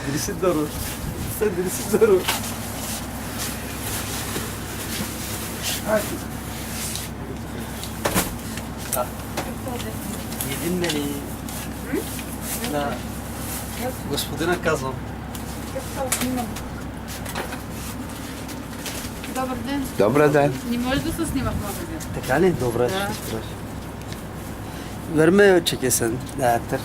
Birisi doğru. Sen birisi doğru. Hadi. Един бе на господина казвам. Добър ден. Добър ден. Не може да се снима в магазин. Така ли? Добре, Да. ще спраш. Верме чеке sen. Değertir.